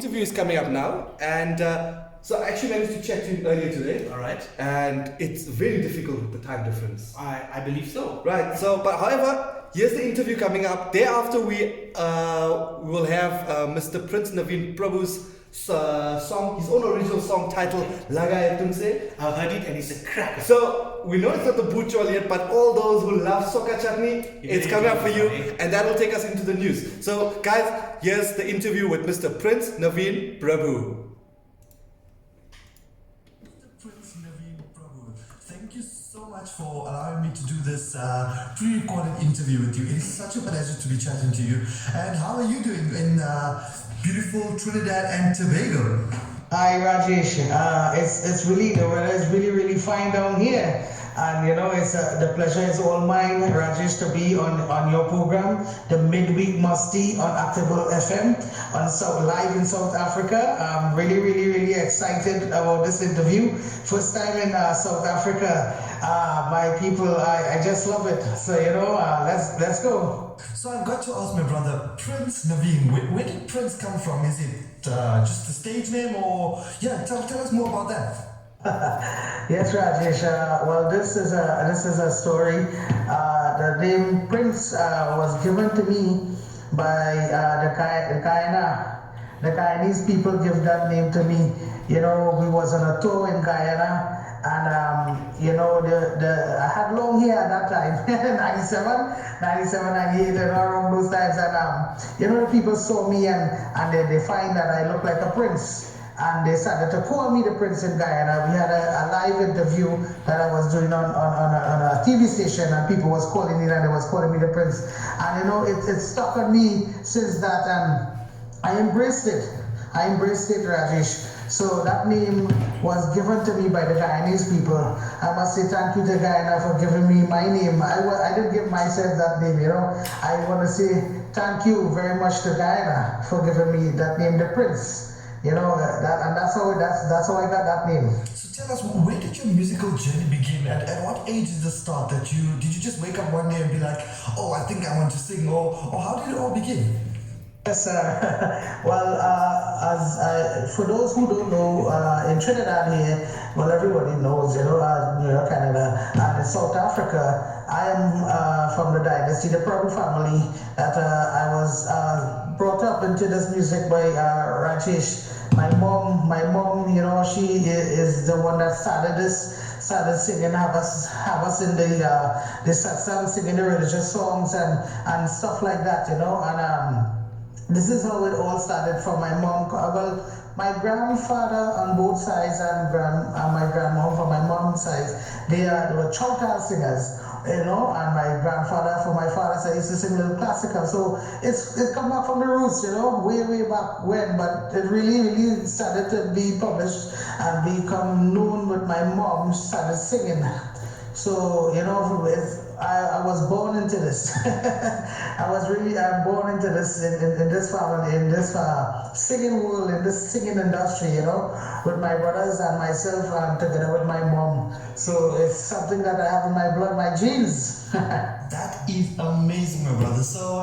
Interview is coming up now, and so I actually managed to chat to him earlier today. All right. And it's very difficult with the time difference. I believe so. Right. So, but however, here's the interview coming up. Thereafter, we will have Mr. Prince Navin Prabhoo's song, his own original song titled Laga tumse. I've heard it and it's a cracker. So we know it's not the boot jol yet, but all those who love soca chutney, it's coming up for you, and that will take us into the news. So guys, here's the interview with Mr. Prince Navin Prabhoo. Prince Navin Prabhoo, thank you so much for allowing me to do this pre-recorded interview with you. It is such a pleasure to be chatting to you. And how are you doing in beautiful Trinidad and Tobago? Hi Rajesh, it's really, the weather is really fine down here, and you know the pleasure is all mine, Rajesh, to be on your program, the Midweek Musty on Actable FM on live in South Africa. I'm really excited about this interview. First time in South Africa. My people, I just love it. So you know, let's go. So I've got to ask my brother, Prince Navin, where did Prince come from? Is it just a stage name, or yeah? Tell us more about that. Yes, Rajesh. Well, this is a story. The name Prince was given to me by the Guyanese people. Give that name to me. You know, we was on a tour in Guyana. And you know, I had long hair at that time, 97, 98, and around those times. And you know, the people saw me and they find that I look like a prince. And they started to call me the Prince in Guyana. We had a live interview that I was doing on a TV station, and people was calling me, and they was calling me the Prince. And you know, it stuck on me since that, and I embraced it. Rajesh. So that name was given to me by the Guyanese people. I must say thank you to Guyana for giving me my name. I didn't give myself that name, you know. I want to say thank you very much to Guyana for giving me that name, the Prince. You know, that's how I got that name. So tell us, where did your musical journey begin? At what age did it start? Did you just wake up one day and be like, oh, I think I want to sing, or how did it all begin? Yes, well, for those who don't know, in Trinidad here, well, everybody knows, you know, New York, Canada, and in South Africa, I am from the dynasty, the Prabhoo family, that I was brought up into this music by Rajesh. My mom, you know, she is the one that started singing, have us in the satsang, singing the religious songs and stuff like that, you know, and this is how it all started from my mom. Well, my grandfather on both sides and my grandmom from my mom's side, they were chautal singers, you know, and my grandfather from my father's side used to sing a little classical. So it come back from the roots, you know, way back when, but it really started to be published and become known with my mom started singing. So, you know, I was born into this. I'm born into this, in this family, in this singing world, in this singing industry, you know, with my brothers and myself and together with my mom. So it's something that I have in my blood, my genes. That is amazing, my brother. So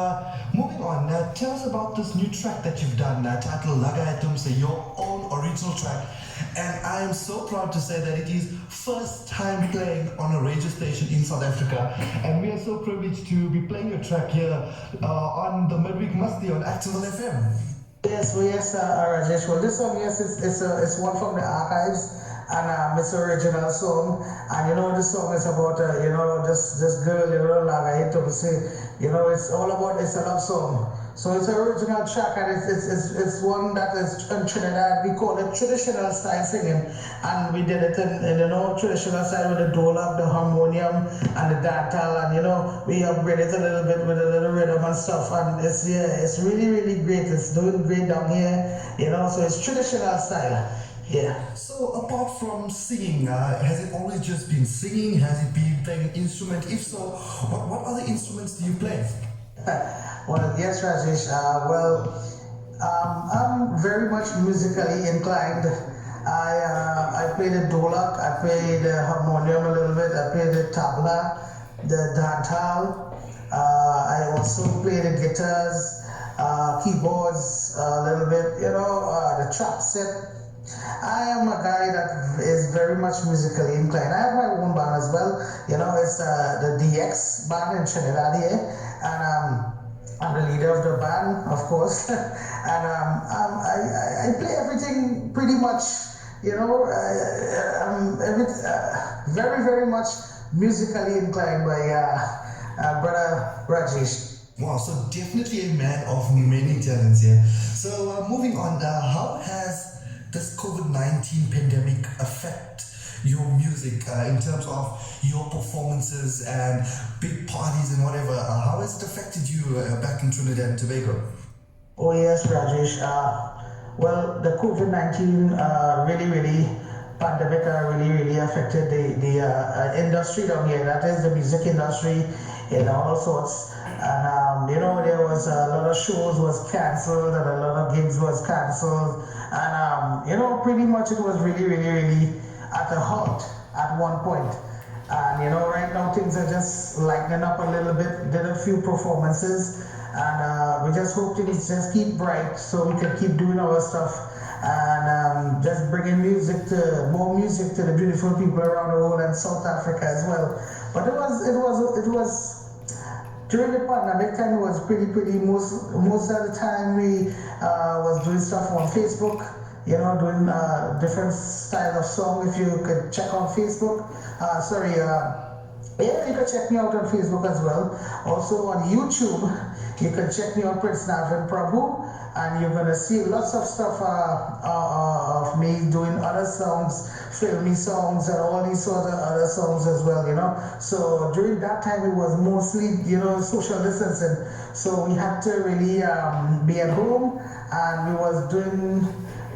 moving on, tell us about this new track that you've done, titled Laga tumse, your own original track. And I am so proud to say that it is first time playing on a radio station in South Africa. And we are so privileged to be playing your track here on the Midweek Musty on Actable FM. Yes, Rajesh. Well, this song, yes, it's one from the archives. And it's an original song, and you know, this song is about you know, this girl, you know, Laga tumse. You know, it's all about, it's a love song. So it's an original track, and it's one that is in Trinidad. We call it traditional style singing, and we did it in you know, traditional style with the dholak, the harmonium, and the dantal, and you know, we upgraded it a little bit with a little rhythm and stuff, and it's really great. It's doing great down here, you know. So it's traditional style. Yeah. So apart from singing, has it always just been singing? Has it been playing an instrument? If so, what other instruments do you play? Well, yes, Rajesh. I'm very much musically inclined. I play the dholak, I play the harmonium a little bit, I play the tabla, the dantal. I also play the guitars, keyboards a little bit, you know, trap set. I am a guy that is very much musically inclined. I have my own band as well. It's the DX band in Trinidad here, and I'm the leader of the band, of course. And I play everything pretty much. I'm very, very much musically inclined by brother Rajesh. Wow, so definitely a man of many talents here. So moving on, how has this COVID-19 pandemic affect your music in terms of your performances and big parties and whatever? How has it affected you back in Trinidad and Tobago? Oh yes, Rajesh. Well, the COVID-19 really pandemic really affected the industry down here. That is the music industry in all sorts. And there was a lot of shows was cancelled and a lot of gigs was cancelled. And pretty much it was really at a halt at one point. And right now things are just lightening up a little bit. Did a few performances, and we just hope things just keep bright so we can keep doing our stuff and just bringing more music to the beautiful people around the world and South Africa as well. But it was during the pandemic time. It was pretty most of the time we was doing stuff on Facebook, doing different style of song. If you could check on Facebook, yeah, you can check me out on Facebook as well. Also on YouTube, you can check me on Prince Navin Prabhoo, and you're gonna see lots of stuff of me doing other songs, filmy songs, and all these sort of other songs as well. So during that time, it was mostly social distancing, so we had to really be at home, and we was doing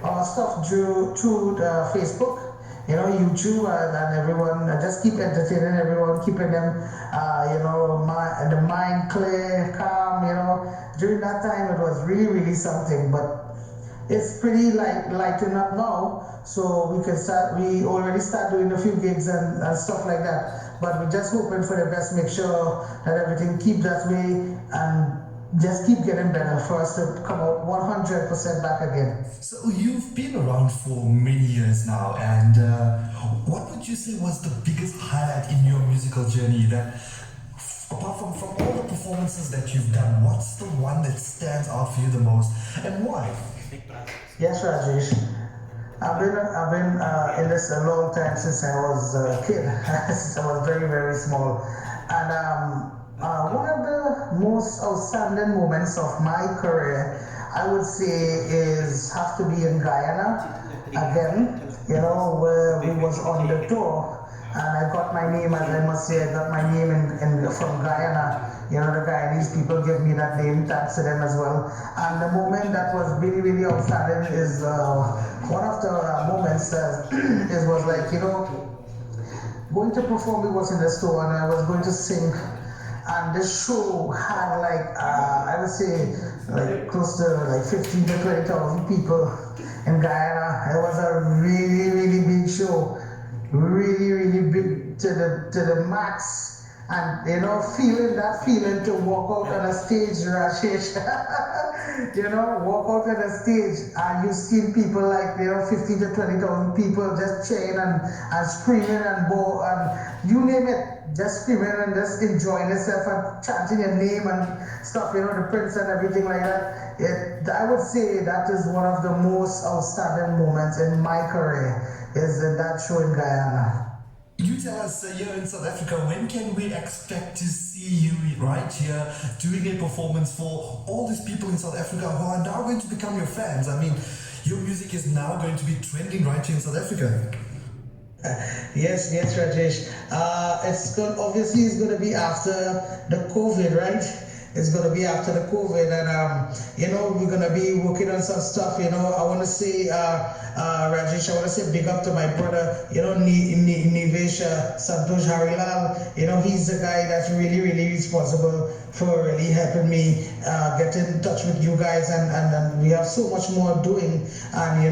our stuff through the Facebook. YouTube, and everyone just keep entertaining everyone, keeping them, the mind clear, calm. During that time, it was really something. But it's pretty lighting up now, so we can start. We already start doing a few gigs and stuff like that. But we're just hoping for the best. Make sure that everything keep that way and just keep getting better for us to come out 100% back again. So you've been around for many years now, and what would you say was the biggest highlight in your musical journey? That apart from all the performances that you've done, what's the one that stands out for you the most, and why? Yes, Rajesh. I've been in this a long time, since I was a kid, since I was very small, and one of the most outstanding moments of my career, I would say, have to be in Guyana again. Where we was on the tour, and I got my name, as I must say, I got my name from Guyana. The Guyanese people give me that name, thanks to them as well. And the moment that was really outstanding is one of the moments that it was like, going to perform. We was in the store, and I was going to sing. And this show had I would say close to 15 to 20,000 people in Guyana. It was a really big show, really big to the max. And feeling that feeling to walk out on a stage, Rajesh. Walk out on a stage and you see people 15 to 20,000 people just cheering and screaming and you name it. Just screaming and just enjoying yourself and chanting your name and stuff, the Prince and everything like that. I would say that is one of the most outstanding moments in my career, is that show in Guyana. You tell us, here in South Africa, when can we expect to see you right here doing a performance for all these people in South Africa who are now going to become your fans? I mean, your music is now going to be trending right here in South Africa. Yes, Rajesh. Obviously it's going to be after the COVID, right? It's going to be after the COVID, and we're going to be working on some stuff. I want to say, Rajesh, I want to say big up to my brother, Nivesh Santosh Harilal. He's the guy that's really responsible for really helping me get in touch with you guys, and we have so much more doing, and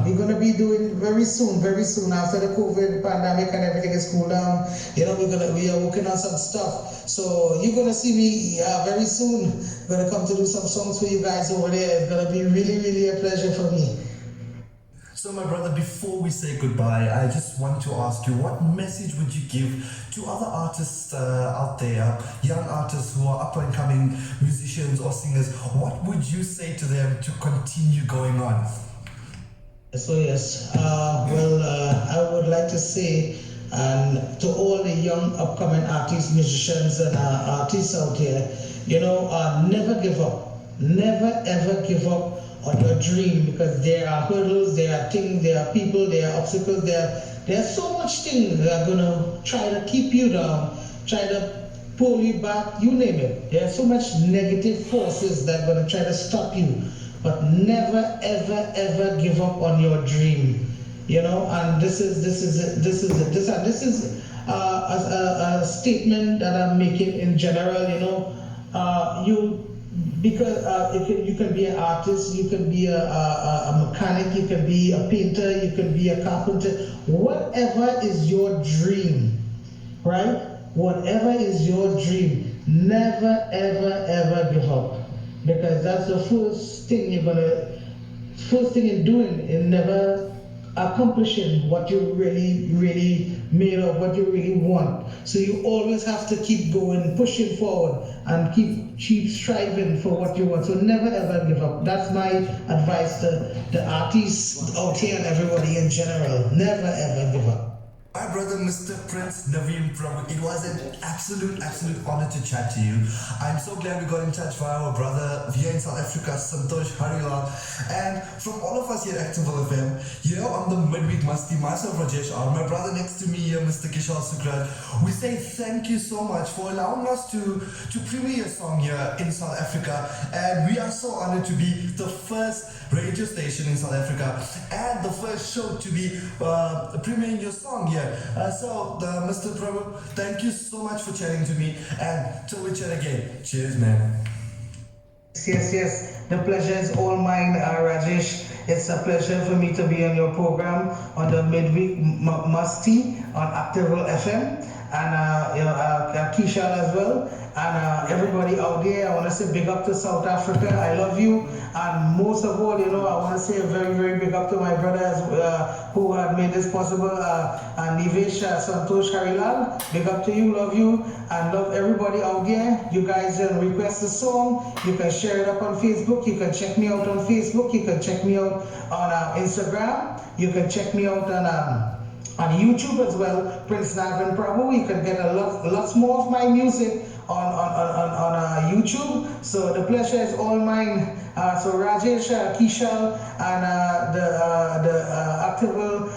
we're going to be doing very soon after the COVID pandemic and everything is cooled down. We are working on some stuff, so you're going to see me very soon. I'm going to come to do some songs for you guys over there. It's going to be really a pleasure for me. So my brother, before we say goodbye, I just want to ask you, what message would you give to other artists out there, young artists who are up and coming musicians or singers? What would you say to them to continue going on? So yes, I would like to say, to all the young upcoming artists, musicians, and artists out here, never give up. Never ever give up on your dream, because there are hurdles, there are things, there are people, there are obstacles, there's so much things that are gonna try to keep you down, try to pull you back, you name it. There's so much negative forces that are gonna try to stop you. But never ever ever give up on your dream. And this is a statement that I'm making in general. Because you can be an artist, you can be a mechanic, you can be a painter, you can be a carpenter, whatever is your dream, right? Whatever is your dream, never ever ever give up, because that's the first thing in doing, in never accomplishing what you really made of, what you really want. So you always have to keep going, pushing forward, and keep striving for what you want. So never ever give up. That's my advice to the artists out here and everybody in general. Never ever give up. My brother, Mr. Prince Navin Prabhoo, it was an absolute honor to chat to you. I'm so glad we got in touch via our brother here in South Africa, Santosh Harilal. And from all of us here at Activable FM, here on the Midweek Masti, myself Rajesh R, my brother next to me here, Mr. Kishore Sukraj, we say thank you so much for allowing us to premiere your song here in South Africa. And we are so honored to be the first radio station in South Africa and the first show to be premiering your song here. Mr. Prabhoo, thank you so much for chatting to me, and till we chat again, cheers, man. Yes. The pleasure is all mine, Rajesh. It's a pleasure for me to be on your program on the Midweek Musty on Activable FM, and Keisha as well. And everybody out there, I want to say big up to South Africa. I love you. And most of all, I want to say a very, very big up to my brothers who have made this possible. Navin, Santosh Harilal, big up to you, love you. And love everybody out there. You guys request a song. You can share it up on Facebook. You can check me out on Facebook. You can check me out on Instagram. You can check me out on YouTube as well, Prince Navin Prabhoo. You can get lots more of my music on YouTube. So the pleasure is all mine. So Rajesh, Kishal, and the Activable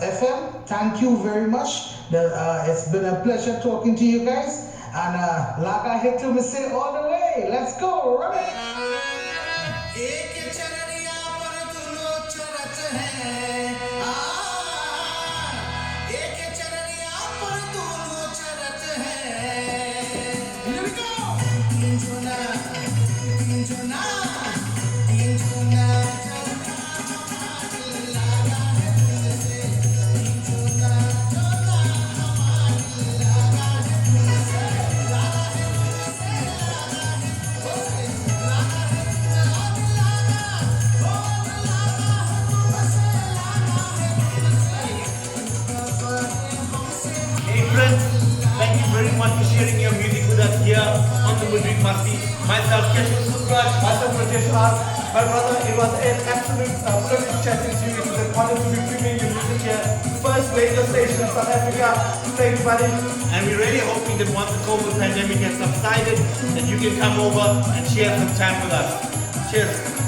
FM, thank you very much. It's been a pleasure talking to you guys. And Laga hit tumse all the way. Let's go, run it. Thank you very much for sharing your music with us here on the Midweek Masti. Myself, Kishore Sukraj, myself, Rajesh R. My brother, it was an absolute privilege chatting to you. It was an honor to be premiering your music here. First radio station in South Africa. Thank you, buddy. And we're really hoping that once the COVID pandemic has subsided, that you can come over and share some time with us. Cheers.